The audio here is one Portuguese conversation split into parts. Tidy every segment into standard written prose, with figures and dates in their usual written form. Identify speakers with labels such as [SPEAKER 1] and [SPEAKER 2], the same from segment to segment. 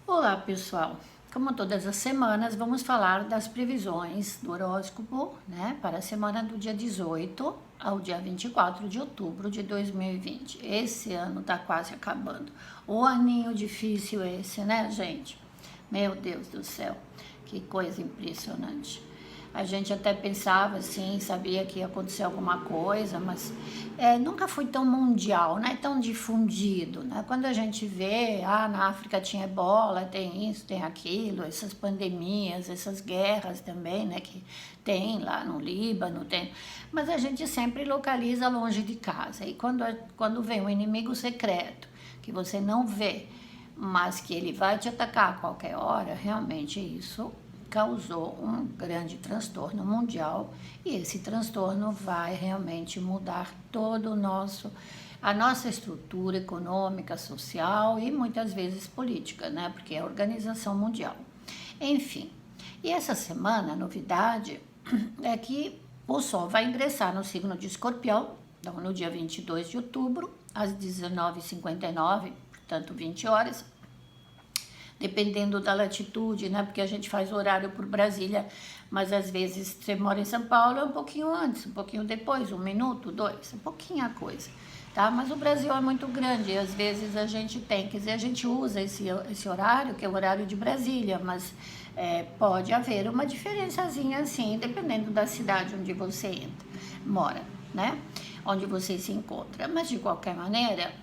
[SPEAKER 1] Olá, pessoal. Como todas as semanas, vamos falar das previsões do horóscopo, né, para a semana do dia 18 ao dia 24 de outubro de 2020. Esse ano tá quase acabando. O aninho difícil esse, né, gente? Meu Deus do céu, que coisa impressionante. A gente até pensava assim, sabia que ia acontecer alguma coisa, mas nunca foi tão mundial, não é tão difundido, né? Quando a gente vê, na África tinha ebola, tem isso, tem aquilo, essas pandemias, essas guerras também, né? Que tem lá no Líbano, tem. Mas a gente sempre localiza longe de casa. E quando vem um inimigo secreto, que você não vê, mas que ele vai te atacar a qualquer hora, realmente isso causou um grande transtorno mundial e esse transtorno vai realmente mudar todo a nossa estrutura econômica, social e muitas vezes política, né? Porque é a organização mundial. Enfim, e essa semana a novidade é que o Sol vai ingressar no signo de Escorpião, então no dia 22 de outubro, às 19h59, portanto 20 horas, dependendo da latitude, né? Porque a gente faz horário por Brasília, mas às vezes você mora em São Paulo é um pouquinho antes, um pouquinho depois, 1 minuto, 2, um pouquinho a coisa, tá? Mas o Brasil é muito grande e às vezes a gente tem, quer dizer, a gente usa esse horário, que é o horário de Brasília, mas pode haver uma diferençazinha assim, dependendo da cidade onde você mora, né? Onde você se encontra. Mas de qualquer maneira,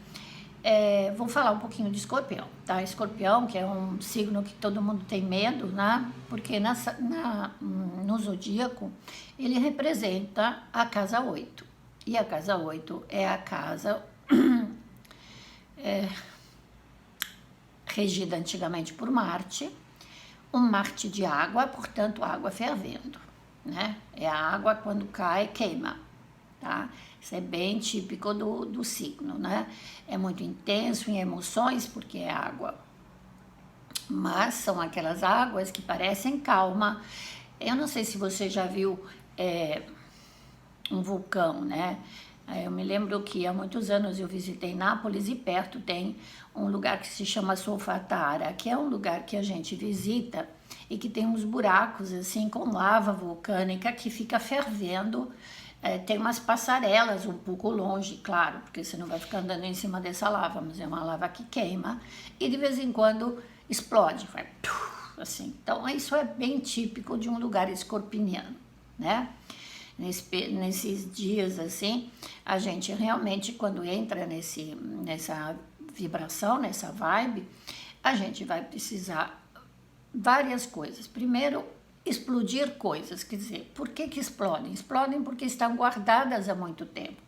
[SPEAKER 1] vou falar um pouquinho de Escorpião, tá? Escorpião, que é um signo que todo mundo tem medo, né? Porque no zodíaco ele representa a casa 8. E a casa 8 é a casa regida antigamente por Marte, um Marte de água, portanto, água fervendo, né? É a água quando cai, queima, tá? Isso é bem típico do signo, né? É muito intenso em emoções porque é água, mas são aquelas águas que parecem calma. Eu não sei se você já viu um vulcão, né? Eu me lembro que há muitos anos eu visitei Nápoles e perto tem um lugar que se chama Solfatara, que é um lugar que a gente visita e que tem uns buracos assim com lava vulcânica que fica fervendo. Tem umas passarelas um pouco longe, claro, porque você não vai ficar andando em cima dessa lava, mas é uma lava que queima e de vez em quando explode, vai assim. Então isso é bem típico de um lugar escorpiniano, né? Nesses dias assim, a gente realmente quando entra nessa vibração, nessa vibe, a gente vai precisar várias coisas. Primeiro, explodir coisas, quer dizer, por que explodem? Explodem porque estão guardadas há muito tempo.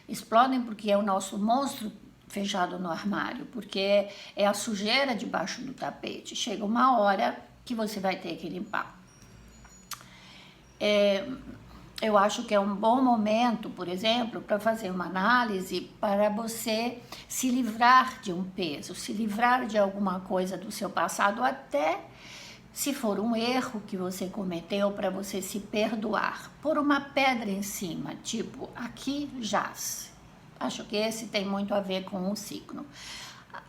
[SPEAKER 1] Explodem porque é o nosso monstro fechado no armário, porque é a sujeira debaixo do tapete. Chega uma hora que você vai ter que limpar. Eu acho que é um bom momento, por exemplo, para fazer uma análise para você se livrar de um peso, se livrar de alguma coisa do seu passado, até se for um erro que você cometeu, para você se perdoar. Pôr uma pedra em cima, tipo, aqui jaz. Acho que esse tem muito a ver com o signo.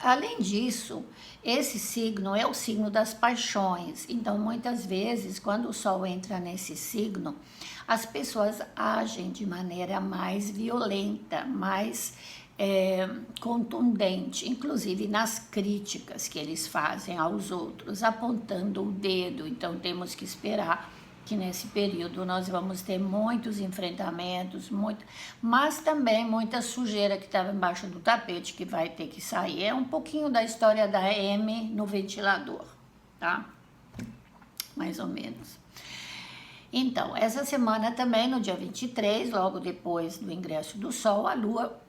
[SPEAKER 1] Além disso, esse signo é o signo das paixões. Então, muitas vezes, quando o Sol entra nesse signo, as pessoas agem de maneira mais violenta, mais contundente, inclusive nas críticas que eles fazem aos outros, apontando o dedo. Então, temos que esperar que nesse período nós vamos ter muitos enfrentamentos, mas também muita sujeira que estava embaixo do tapete que vai ter que sair. É um pouquinho da história da M no ventilador, tá? Mais ou menos. Então, essa semana também, no dia 23, logo depois do ingresso do Sol, a Lua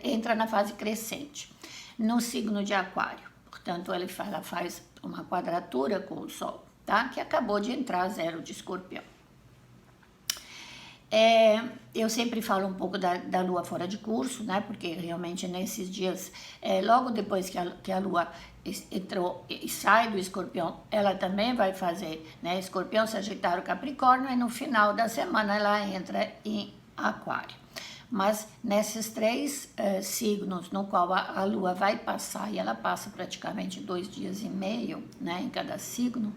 [SPEAKER 1] entra na fase crescente, no signo de Aquário. Portanto, ela faz uma quadratura com o Sol, tá? Que acabou de entrar a 0 de Escorpião. Eu sempre falo um pouco da Lua fora de curso, né? Porque realmente nesses dias, logo depois que a Lua entrou e sai do Escorpião, ela também vai fazer, né? Escorpião, Sagitário, Capricórnio, e no final da semana ela entra em Aquário. Mas nesses três signos no qual a Lua vai passar, e ela passa praticamente 2 dias e meio, né, em cada signo,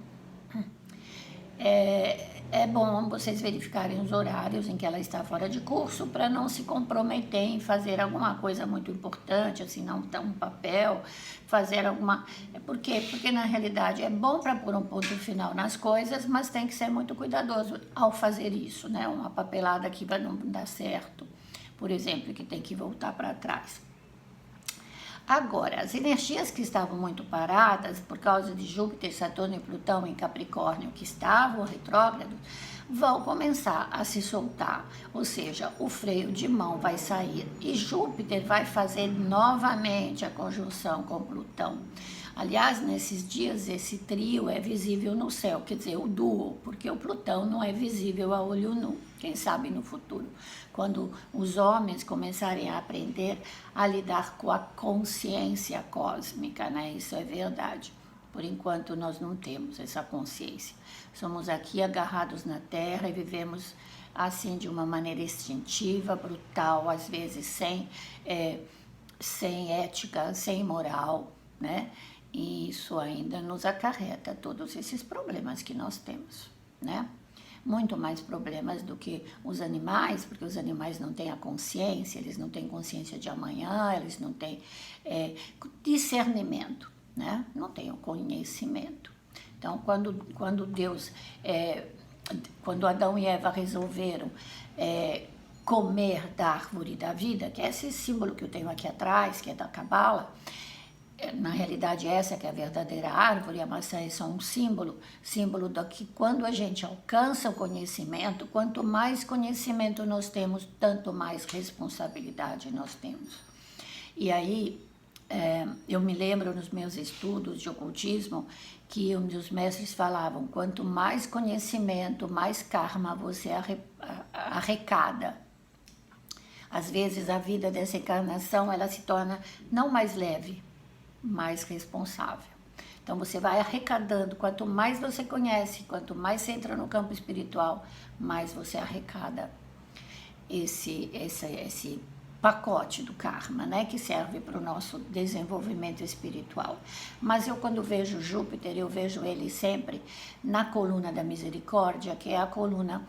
[SPEAKER 1] é bom vocês verificarem os horários em que ela está fora de curso para não se comprometer em fazer alguma coisa muito importante, assinar um papel, fazer alguma... Por quê? Porque na realidade é bom para pôr um ponto final nas coisas, mas tem que ser muito cuidadoso ao fazer isso, né? Uma papelada que vai não dar certo, por exemplo, que tem que voltar para trás. Agora, as energias que estavam muito paradas, por causa de Júpiter, Saturno e Plutão em Capricórnio, que estavam retrógrados, vão começar a se soltar, ou seja, o freio de mão vai sair e Júpiter vai fazer novamente a conjunção com Plutão. Aliás, nesses dias, esse trio é visível no céu, quer dizer, o duo, porque o Plutão não é visível a olho nu, quem sabe no futuro, quando os homens começarem a aprender a lidar com a consciência cósmica, né? Isso é verdade. Por enquanto, nós não temos essa consciência. Somos aqui agarrados na Terra e vivemos assim de uma maneira instintiva, brutal, às vezes sem ética, sem moral, né? E isso ainda nos acarreta todos esses problemas que nós temos, né? Muito mais problemas do que os animais, porque os animais não têm a consciência, eles não têm consciência de amanhã, eles não têm discernimento, né? Não têm o conhecimento. Então, quando Deus, quando Adão e Eva resolveram comer da árvore da vida, que é esse símbolo que eu tenho aqui atrás, que é da Cabala, na realidade essa que é a verdadeira árvore, a maçã é só um símbolo de que quando a gente alcança o conhecimento, quanto mais conhecimento nós temos, tanto mais responsabilidade nós temos. E aí, eu me lembro nos meus estudos de ocultismo, que um dos mestres falavam, quanto mais conhecimento, mais karma você arrecada. Às vezes a vida dessa encarnação, ela se torna não mais leve, mais responsável. Então você vai arrecadando, quanto mais você conhece, quanto mais você entra no campo espiritual, mais você arrecada esse pacote do karma, né, que serve para o nosso desenvolvimento espiritual. Mas eu quando vejo Júpiter, eu vejo ele sempre na coluna da misericórdia, que é a coluna,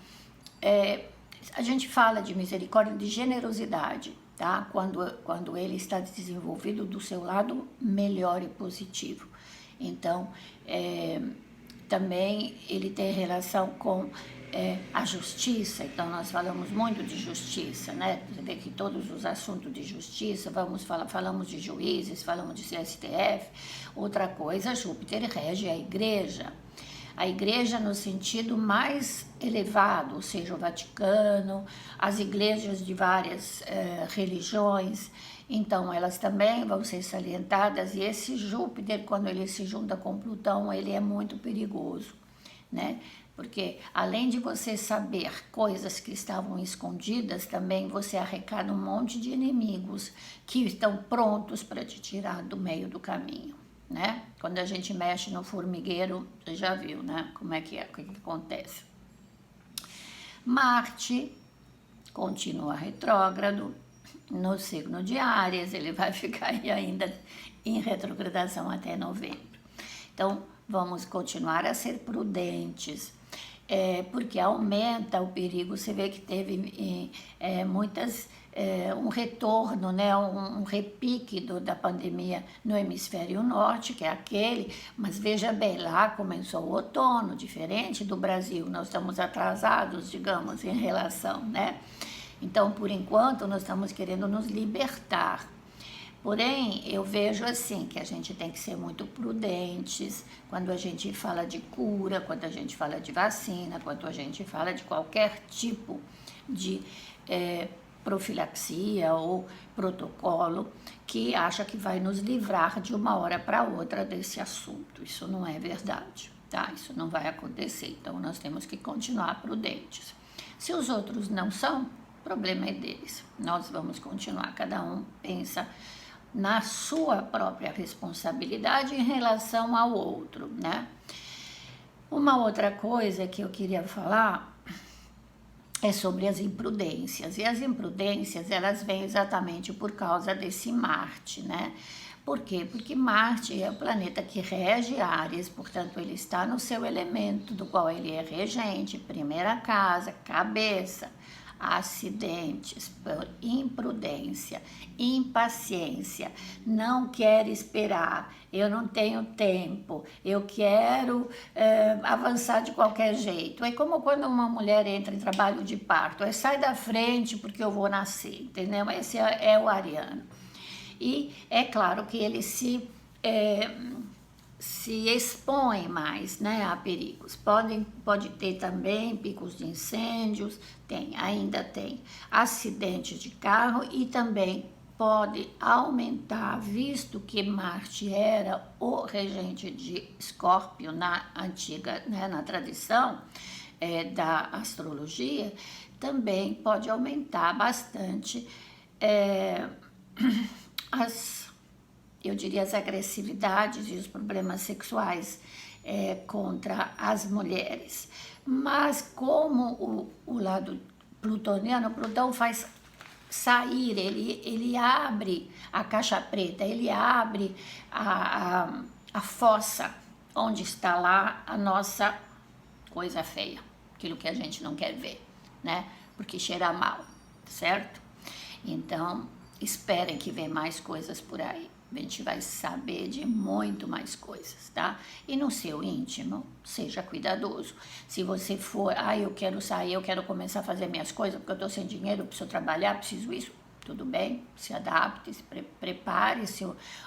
[SPEAKER 1] a gente fala de misericórdia, de generosidade, tá? Quando ele está desenvolvido do seu lado melhor e positivo. Então, também ele tem relação com a justiça, então nós falamos muito de justiça, né? Você vê que todos os assuntos de justiça, falamos de juízes, falamos de CSTF. Outra coisa, Júpiter rege a igreja no sentido mais elevado, ou seja, o Vaticano, as igrejas de várias religiões, então elas também vão ser salientadas, e esse Júpiter, quando ele se junta com Plutão, ele é muito perigoso, né? Porque além de você saber coisas que estavam escondidas, também você arrecada um monte de inimigos que estão prontos para te tirar do meio do caminho, né? Quando a gente mexe no formigueiro, você já viu, né? Como é que é, o que acontece. Marte continua retrógrado no signo de Áries, ele vai ficar aí ainda em retrogradação até novembro. Então, vamos continuar a ser prudentes, porque aumenta o perigo. Você vê que teve um retorno, né, um repique da pandemia no hemisfério norte, que é aquele, mas veja bem, lá começou o outono, diferente do Brasil, nós estamos atrasados, digamos, em relação, né? Então, por enquanto, nós estamos querendo nos libertar. Porém, eu vejo assim, que a gente tem que ser muito prudentes quando a gente fala de cura, quando a gente fala de vacina, quando a gente fala de qualquer tipo de profilaxia ou protocolo que acha que vai nos livrar de uma hora para outra desse assunto. Isso não é verdade, tá? Isso não vai acontecer, então nós temos que continuar prudentes. Se os outros não são, o problema é deles. Nós vamos continuar, cada um pensa na sua própria responsabilidade em relação ao outro, né? Uma outra coisa que eu queria falar é sobre as imprudências. E as imprudências, elas vêm exatamente por causa desse Marte, né? Por quê? Porque Marte é o planeta que rege Áries, portanto, ele está no seu elemento, do qual ele é regente, primeira casa, cabeça, acidentes, por imprudência, impaciência, não quer esperar, eu não tenho tempo, eu quero avançar de qualquer jeito. É como quando uma mulher entra em trabalho de parto, sai da frente porque eu vou nascer, entendeu? Esse é o ariano. E é claro que ele se expõe mais, né, a perigos. Pode ter também picos de incêndios, ainda tem acidentes de carro e também pode aumentar, visto que Marte era o regente de Escorpio na antiga, né, na tradição da astrologia, também pode aumentar bastante eu diria, as agressividades e os problemas sexuais contra as mulheres. Mas como o lado plutoniano, Plutão faz sair, ele abre a caixa preta, ele abre a fossa onde está lá a nossa coisa feia, aquilo que a gente não quer ver, né? Porque cheira mal, certo? Então, esperem que vem mais coisas por aí. A gente vai saber de muito mais coisas, tá? E no seu íntimo, seja cuidadoso. Se você for, eu quero sair, eu quero começar a fazer minhas coisas, porque eu tô sem dinheiro, eu preciso trabalhar, preciso isso, tudo bem, se adapte, prepare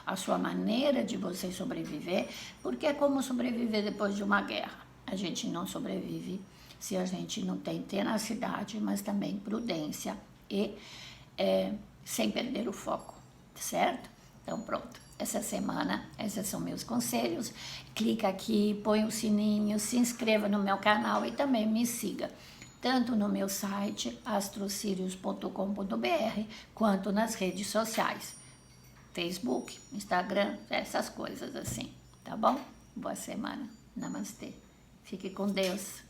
[SPEAKER 1] a sua maneira de você sobreviver, porque é como sobreviver depois de uma guerra. A gente não sobrevive se a gente não tem tenacidade, mas também prudência e sem perder o foco, certo? Então pronto, essa semana, esses são meus conselhos. Clica aqui, põe o sininho, se inscreva no meu canal e também me siga, tanto no meu site astrosirius.com.br, quanto nas redes sociais, Facebook, Instagram, essas coisas assim, tá bom? Boa semana, namastê, fique com Deus.